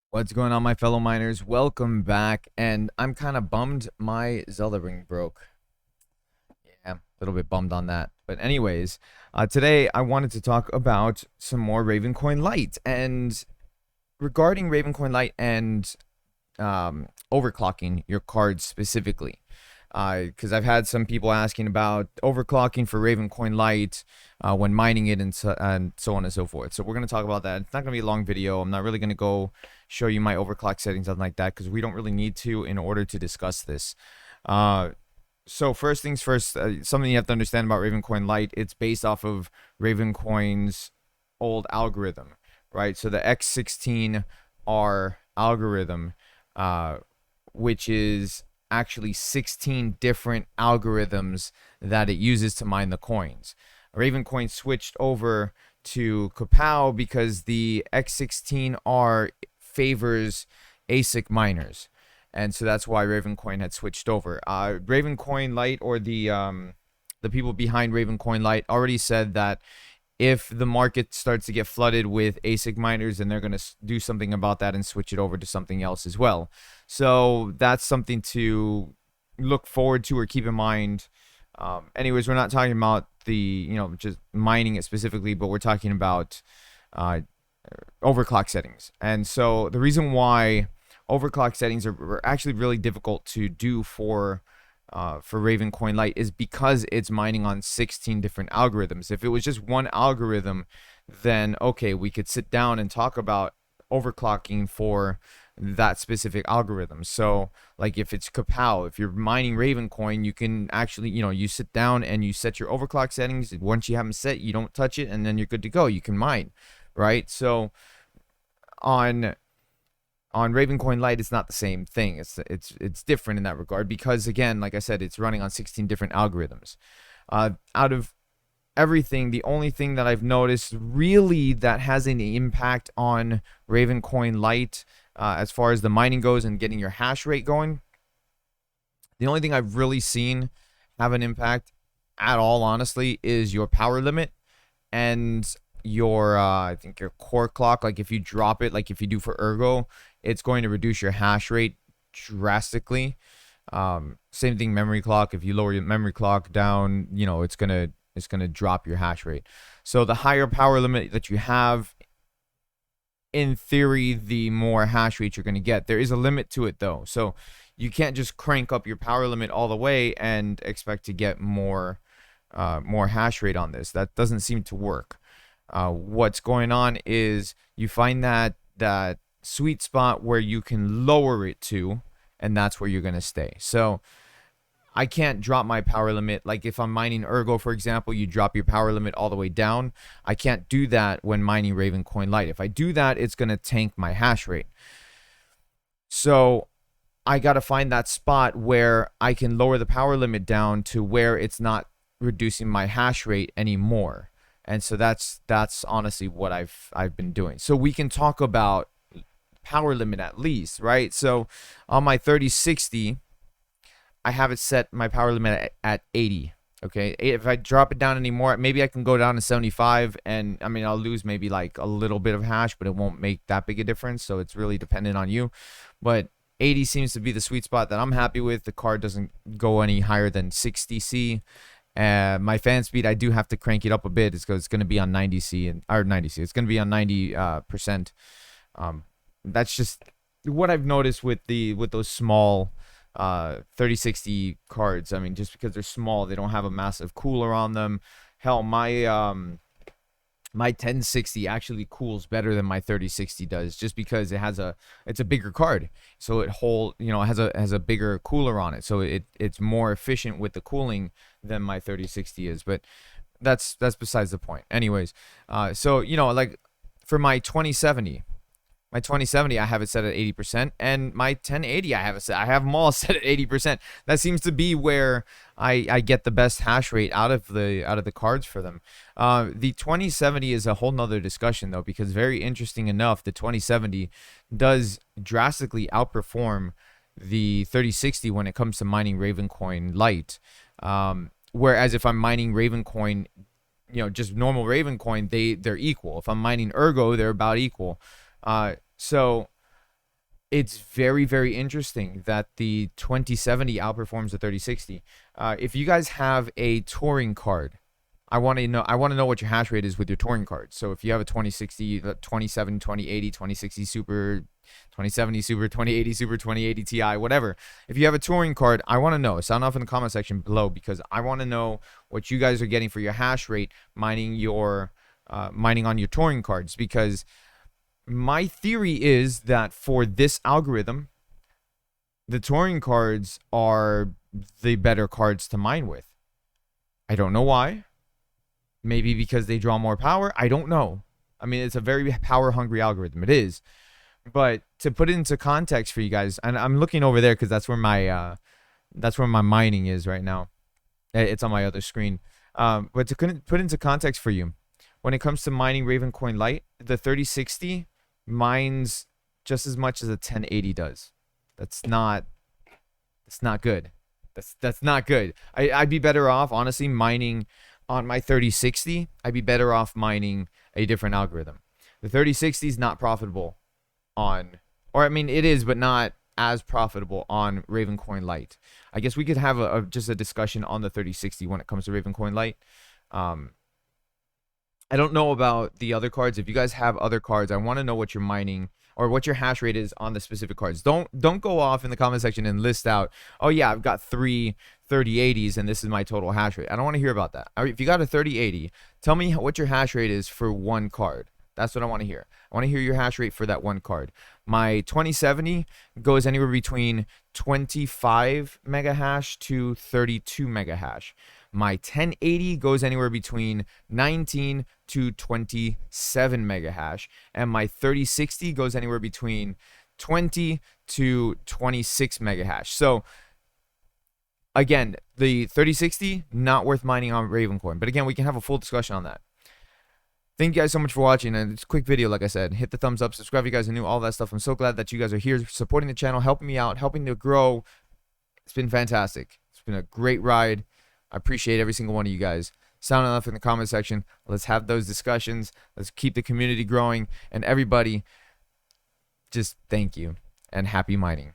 What's going on, my fellow miners? Welcome back. And I'm kind of bummed my Zelda ring broke. Yeah, a little bit bummed on that. But anyways, today I wanted to talk about some more Ravencoin Lite. And regarding Ravencoin Lite and overclocking your cards specifically. Because I've had some people asking about overclocking for Ravencoin Lite when mining it and so on and so forth. So we're going to talk about that. It's not going to be a long video. I'm not really going to go show you my overclock settings, something like that, because we don't really need to in order to discuss this. So first things first, something you have to understand about Ravencoin Lite, it's based off of Ravencoin's old algorithm, right? So the X16R algorithm, which is actually 16 different algorithms that it uses to mine the coins. Ravencoin switched over to Kapow because the X16R favors ASIC miners. And so that's why Ravencoin had switched over. Ravencoin Lite, or the people behind Ravencoin Lite, already said that if the market starts to get flooded with ASIC miners, then they're going to do something about that and switch it over to something else as well. So that's something to look forward to or keep in mind. Anyways, we're not talking about just mining it specifically, but we're talking about overclock settings. And so the reason why overclock settings are actually really difficult to do for Ravencoin Lite is because it's mining on 16 different algorithms. If it was just one algorithm, then okay, we could sit down and talk about overclocking for that specific algorithm. So like if it's Kapow, if you're mining Ravencoin, you can actually, you sit down and you set your overclock settings. Once you have them set, you don't touch it, and then you're good to go. You can mine, right? So on Ravencoin Lite, it's not the same thing. It's different in that regard because, again, like I said, it's running on 16 different algorithms. Out of everything, the only thing that I've noticed really that has any impact on Ravencoin Lite, as far as the mining goes and getting your hash rate going, the only thing I've really seen have an impact at all, honestly, is your power limit and your I think your core clock. Like if you drop it, like if you do for Ergo, it's going to reduce your hash rate drastically. Same thing, memory clock. If you lower your memory clock down, it's gonna drop your hash rate. So the higher power limit that you have, in theory, the more hash rate you're gonna get. There is a limit to it though, so you can't just crank up your power limit all the way and expect to get more hash rate on this. That doesn't seem to work. What's going on is you find that sweet spot where you can lower it to, and that's where you're going to stay. So I can't drop my power limit. Like if I'm mining Ergo, for example, you drop your power limit all the way down. I can't do that when mining Ravencoin Lite. If I do that, it's going to tank my hash rate. So I got to find that spot where I can lower the power limit down to where it's not reducing my hash rate anymore. And so that's honestly what I've been doing. So we can talk about power limit at least, right? So on my 3060, I have it set my power limit at 80. Okay, if I drop it down anymore, maybe I can go down to 75, and I mean I'll lose maybe like a little bit of hash, but it won't make that big a difference. So it's really dependent on you. But 80 seems to be the sweet spot that I'm happy with. The card doesn't go any higher than 60C. My fan speed, I do have to crank it up a bit. It's going to be on 90C or 90C. It's going to be on 90%. That's just what I've noticed with those small 3060 cards. I mean, just because they're small, they don't have a massive cooler on them. Hell, my 1060 actually cools better than my 3060 does, just because it's a bigger card, so it has a bigger cooler on it, so it's more efficient with the cooling than my 3060 is. But that's besides the point. Anyways, so like for my 2070, I have it set at 80%, and my 1080 I have them all set at 80%. That seems to be where I get the best hash rate out of the cards for them. The 2070 is a whole nother discussion though, because very interesting enough, the 2070 does drastically outperform the 3060 when it comes to mining Ravencoin Lite. Whereas if I'm mining Ravencoin, just normal Ravencoin, they're equal. If I'm mining Ergo, they're about equal. So it's very, very interesting that the 2070 outperforms the 3060. If you guys have a touring card, I want to know what your hash rate is with your touring card. So if you have a 2060, 2070, 2080, 2060 Super, 2070 Super, 2080 Super, 2080 Ti, whatever. If you have a touring card, I want to know. Sound off in the comment section below, because I want to know what you guys are getting for your hash rate mining on your touring cards. Because my theory is that for this algorithm, the touring cards are the better cards to mine with. I don't know why. Maybe because they draw more power. I don't know. I mean, it's a very power hungry algorithm. It is. But to put it into context for you guys, and I'm looking over there because that's where my mining is right now. It's on my other screen. But to put into context for you, when it comes to mining Ravencoin Lite, the 3060 mines just as much as a 1080 does. That's not good. That's not good. I'd be better off, honestly, mining on my 3060. I'd be better off mining a different algorithm. The 3060 is not profitable on, or I mean, it is, but not as profitable on Ravencoin Lite. I guess we could have just a discussion on the 3060 when it comes to Ravencoin Lite. I don't know about the other cards. If you guys have other cards, I want to know what you're mining or what your hash rate is on the specific cards. Don't go off in the comment section and list out, oh yeah, I've got 3 3080s and this is my total hash rate. I don't want to hear about that. If you got a 3080, tell me what your hash rate is for one card. That's what I want to hear. I want to hear your hash rate for that one card. My 2070 goes anywhere between 25 mega hash to 32 mega hash. My 1080 goes anywhere between 19 to 27 mega hash. And my 3060 goes anywhere between 20 to 26 mega hash. So again, the 3060, not worth mining on Ravencoin. But again, we can have a full discussion on that. Thank you guys so much for watching, and it's a quick video. Like I said, hit the thumbs up, subscribe if you guys are new, all that stuff. I'm so glad that you guys are here supporting the channel, helping me out, helping to grow. It's been fantastic. It's been a great ride. I appreciate every single one of you guys. Sound off in the comment section. Let's have those discussions. Let's keep the community growing, and everybody, just thank you and happy mining.